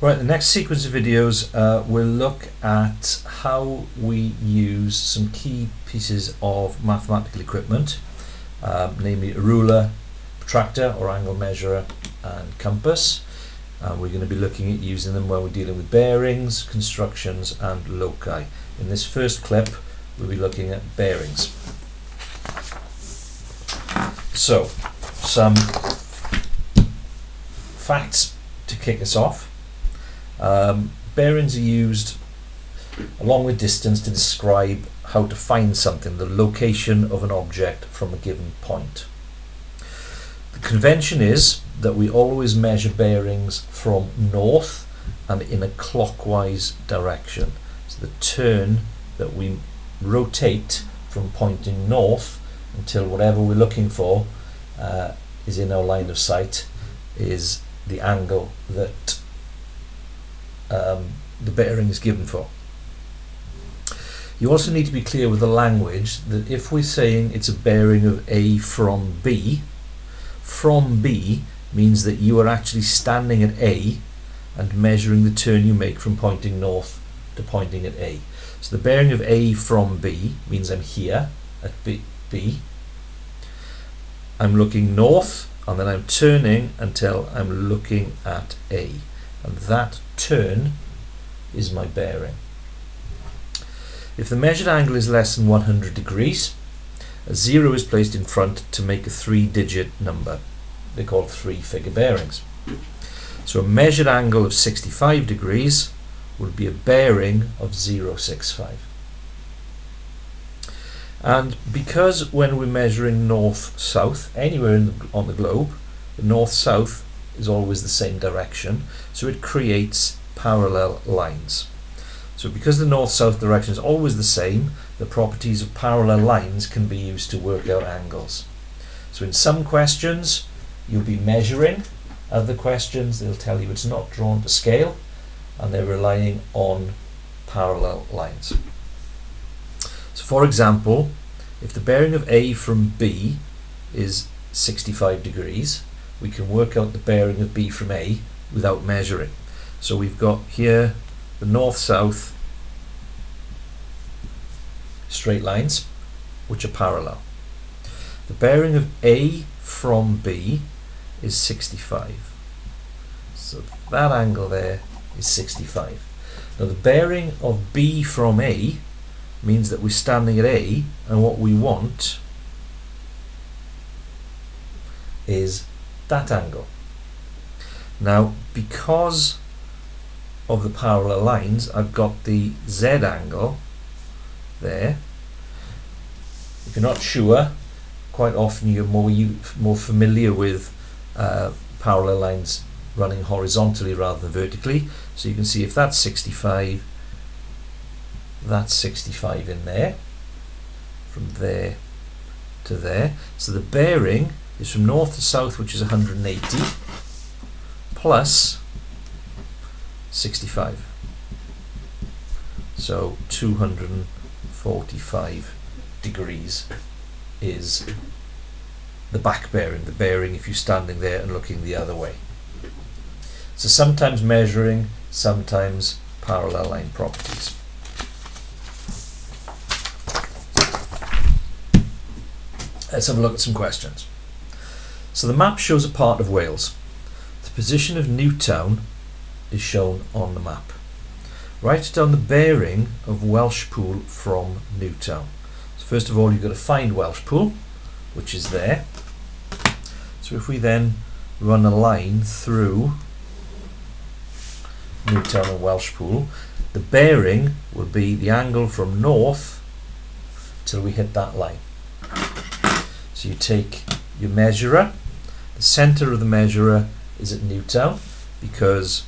Right, the next sequence of videos will look at how we use some key pieces of mathematical equipment, namely a ruler, protractor or angle measurer and compass. We're going to be looking at using them when we're dealing with bearings, constructions and loci. In this first clip we'll be looking at bearings. So, some facts to kick us off. Bearings are used along with distance to describe how to find something, the location of an object from a given point. The convention is that we always measure bearings from north and in a clockwise direction. So the turn that we rotate from pointing north until whatever we're looking for is in our line of sight is the angle that the bearing is given for. You also need to be clear with the language that if we're saying it's a bearing of A from B means that you are actually standing at A and measuring the turn you make from pointing north to pointing at A. So the bearing of A from B means I'm here at B. I'm looking north and then I'm turning until I'm looking at A, and that turn is my bearing. If the measured angle is less than 100 degrees, a 0 is placed in front to make a 3-digit number. They're called 3-figure bearings. So a measured angle of 65 degrees would be a bearing of 065. And because when we're measuring north-south, anywhere on the globe, the north-south is always the same direction, so it creates parallel lines. So because the north-south direction is always the same, the properties of parallel lines can be used to work out angles. So in some questions you'll be measuring, other questions they'll tell you it's not drawn to scale and they're relying on parallel lines. So for example, if the bearing of A from B is 65 degrees, we can work out the bearing of B from A without measuring. So we've got here the north-south straight lines which are parallel. The bearing of A from B is 65. So that angle there is 65. Now the bearing of B from A means that we're standing at A, and what we want is that angle. Now because of the parallel lines, I've got the Z angle there. If you're not sure, quite often you're more familiar with parallel lines running horizontally rather than vertically. So you can see if that's 65, that's 65 in there, from there to there. So the bearing is from north to south, which is 180, plus 65. So 245 degrees is the back bearing, the bearing if you're standing there and looking the other way. So sometimes measuring, sometimes parallel line properties. Let's have a look at some questions. So the map shows a part of Wales. The position of Newtown is shown on the map. Write down the bearing of Welshpool from Newtown. So first of all you've got to find Welshpool, which is there. So if we then run a line through Newtown and Welshpool, the bearing will be the angle from north till we hit that line. So you take your measurer, the centre of the measurer is at Newtown because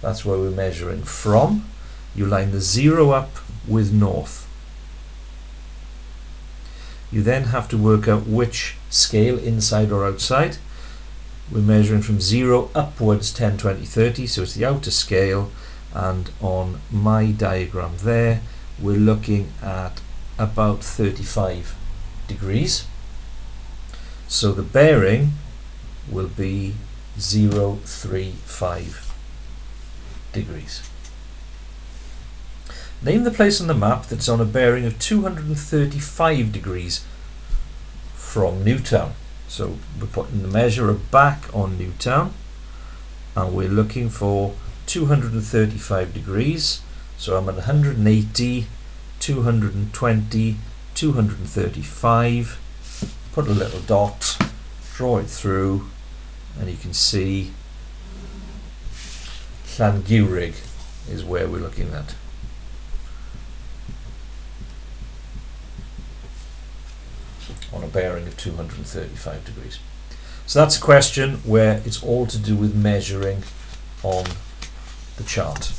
that's where we're measuring from. You line the 0 up with north. You then have to work out which scale, inside or outside. We're measuring from 0 upwards 10, 20, 30, so it's the outer scale, and on my diagram there we're looking at about 35 degrees. So the bearing will be 035. degrees. Name the place on the map that's on a bearing of 235 degrees from Newtown. So we're putting the measurer back on Newtown and we're looking for 235 degrees. So I'm at 180, 220, 235. Put a little dot, draw it through, and you can see Llangurig is where we're looking at. On a bearing of 235 degrees. So that's a question where it's all to do with measuring on the chart.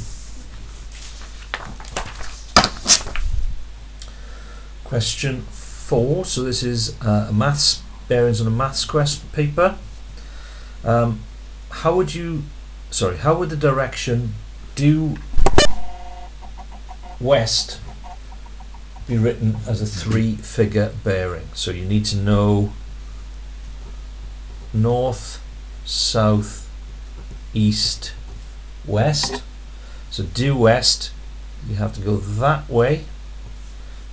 Question 4. So this is a maths bearings on a maths question paper. How would the direction due west be written as a 3-figure bearing? So you need to know north, south, east, west. So due west, you have to go that way.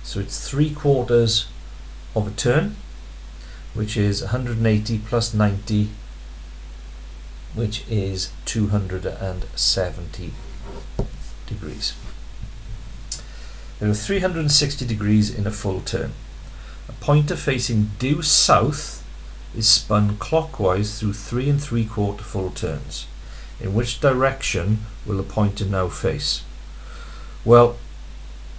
So it's 3/4 of a turn, which is 180 plus 90, which is 270 degrees. There are 360 degrees in a full turn. A pointer facing due south is spun clockwise through 3 3/4 full turns. In which direction will the pointer now face? Well,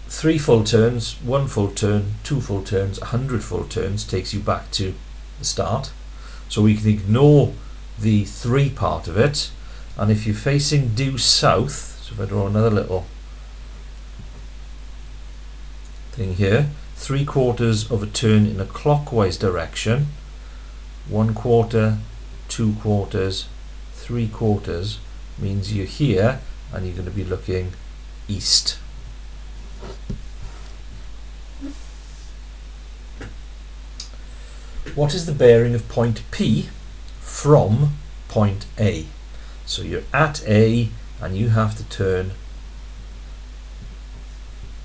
3 full turns, 1 full turn, 2 full turns, 100 full turns takes you back to the start. So we can ignore the 3 part of it, and if you're facing due south, so if I draw another little thing here, 3/4 of a turn in a clockwise direction, 1/4, 2/4, 3/4 means you're here and you're going to be looking east. What is the bearing of point P from point A? So you're at A and you have to turn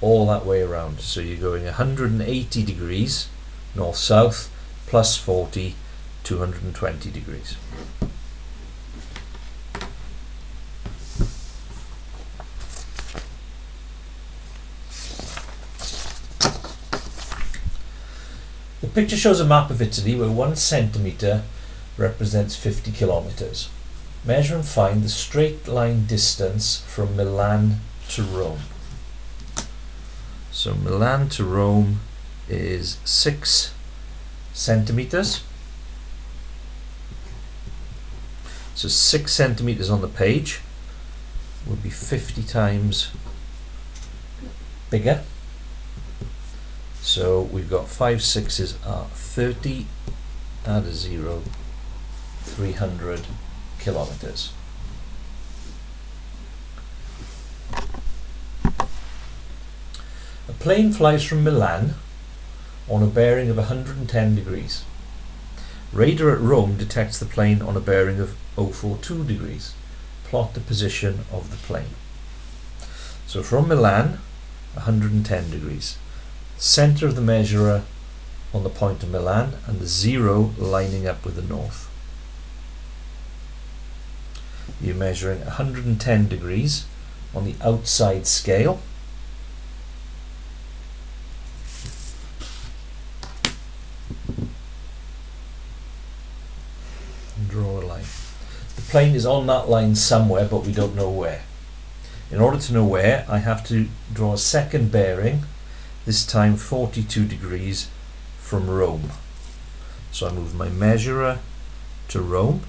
all that way around. So you're going 180 degrees north-south plus 40, 220 degrees. The picture shows a map of Italy where 1 centimetre represents 50 kilometres. Measure and find the straight line distance from Milan to Rome. So Milan to Rome is 6 centimetres. So 6 centimetres on the page would be 50 times bigger. So we've got 5 6s are 30, add a 0, 300 kilometres. A plane flies from Milan on a bearing of 110 degrees. Radar at Rome detects the plane on a bearing of 042 degrees. Plot the position of the plane. So from Milan, 110 degrees. Centre of the measurer on the point of Milan and the 0 lining up with the north. You're measuring 110 degrees on the outside scale. And draw a line. The plane is on that line somewhere, but we don't know where. In order to know where, I have to draw a second bearing, this time 42 degrees from Rome. So I move my measurer to Rome,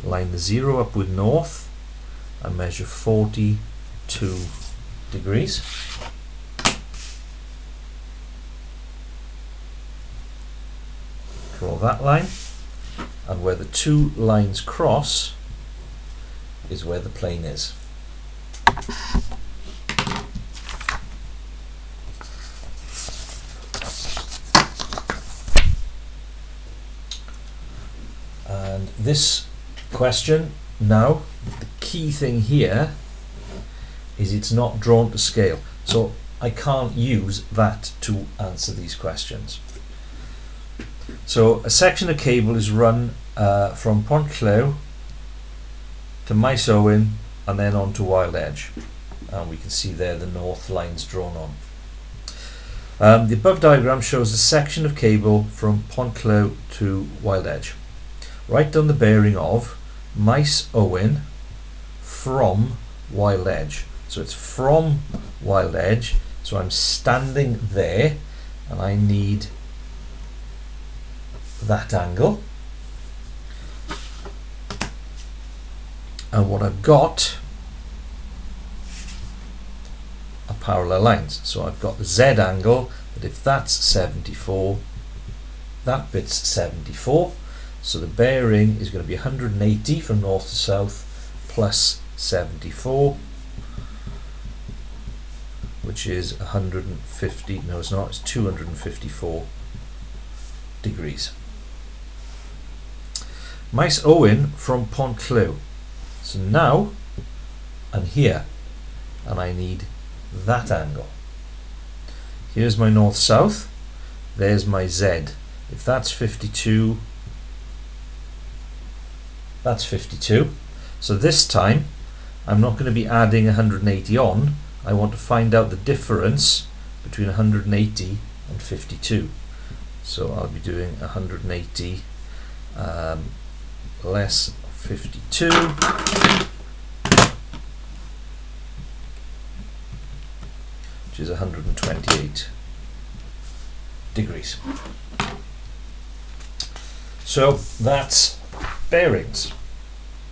line the 0 up with north, and measure 42 degrees. Draw that line, and where the 2 lines cross is where the plane is. And this question now, the key thing here is it's not drawn to scale, so I can't use that to answer these questions. So a section of cable is run from Pontclew to Maes Owen and then on to Wild Edge, and we can see there the north lines drawn on. The above diagram shows a section of cable from Pontclew to Wild Edge. Write down the bearing of Maes Owen from Wild Edge. So it's from Wild Edge, so I'm standing there and I need that angle, and what I've got are parallel lines. So I've got the Z angle, but if that's 74, that bit's 74, so the bearing is going to be 180 from north to south plus 74, which is 150, no it's not, it's 254 degrees. Maes Owen from Pontclew. So now I'm here and I need that angle. Here's my north-south, there's my Z. If that's 52, that's 52. So this time I'm not going to be adding 180 on, I want to find out the difference between 180 and 52. So I'll be doing 180 less 52, which is 128 degrees. So that's bearings.